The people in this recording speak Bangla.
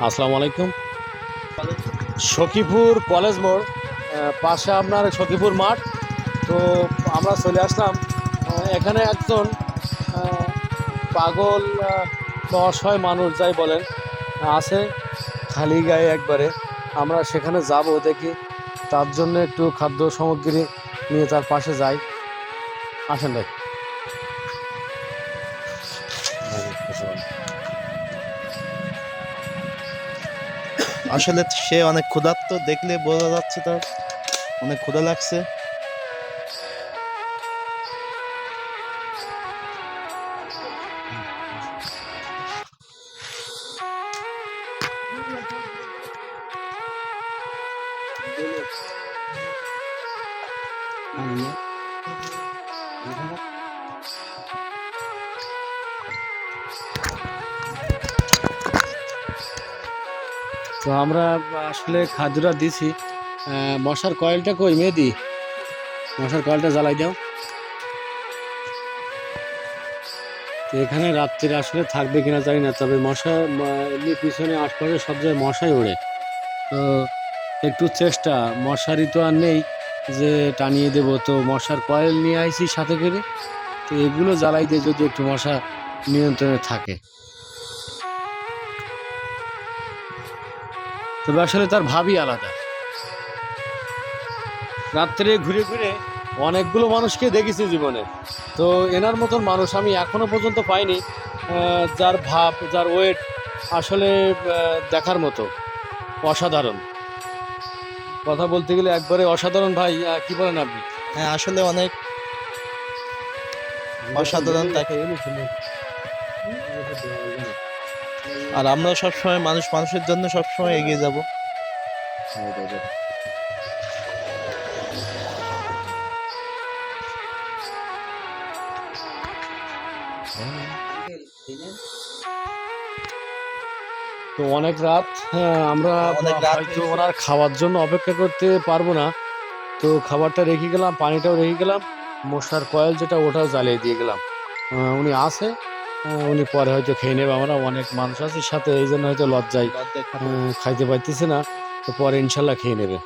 আসসালামু আলাইকুম। সখীপুর কলেজ মোড় পাশে আপনার সখীপুর মাঠ। তো আমরা চলে আসলাম। এখানে একজন পাগল বা অসহায় মানুষ যাই বলেন আছে, খালি গায়ে একবারে। আমরা সেখানে যাব, দেখি তার জন্য একটু খাদ্য সামগ্রী নিয়ে তার পাশে যাই। আসেন ভাই। আসলে সে অনেক ক্ষুধার্ত, দেখলে বোঝা যাচ্ছে তার অনেক ক্ষুধা লাগছে। তো আমরা আসলে খাদ্যটা দিছি। মশার কয়েলটা কই মেহেদি? মশার কয়েলটা জ্বালাই দাও। তো এখানে রাত্রিরে আসলে থাকবে কিনা জানি না, তবে মশা এমনি পিছনে আশপাশে সব জায়গায় মশাই ওড়ে। তো একটু চেষ্টা, মশারি তো আর নেই যে টানিয়ে দেব, তো মশার কয়েল নিয়ে আইছি সাথে করে। তো এগুলো জ্বালাই দিয়ে যদি একটু মশা নিয়ন্ত্রণে থাকে। তবে আসলে তার ভাবই আলাদা। রাত্রে ঘুরে ঘুরে অনেকগুলো মানুষকে দেখেছি জীবনে, তো এনার মতন মানুষ আমি এখনো পর্যন্ত পাইনি। যার ভাব, যার ওয়েট আসলে দেখার মতো, অসাধারণ। কথা বলতে গেলে একবারে অসাধারণ ভাই। কি বলেন আপনি? হ্যাঁ, আসলে অনেক অসাধারণ তাকে। আর আমরা সবসময় মানুষের জন্য সবসময় এগিয়ে যাব। তো অনেক রাত, আমরা অনেক রাত হয়তো হয়েছে। ওনার খাওয়ার জন্য অপেক্ষা করতে পারবো না। তো খাবারটা রেখে গেলাম, পানিটাও রেখে গেলাম, মশার কয়েল যেটা ওটাও জ্বালিয়ে দিয়ে গেলাম। উনি আছে, উনি পরে হয়তো খেয়ে নেবে। আমরা অনেক মানুষ আছি সাথে, এই জন্য হয়তো লজ্জায় খাইতে পারতেছে না। তো পরে ইনশাল্লাহ খেয়ে নেবে।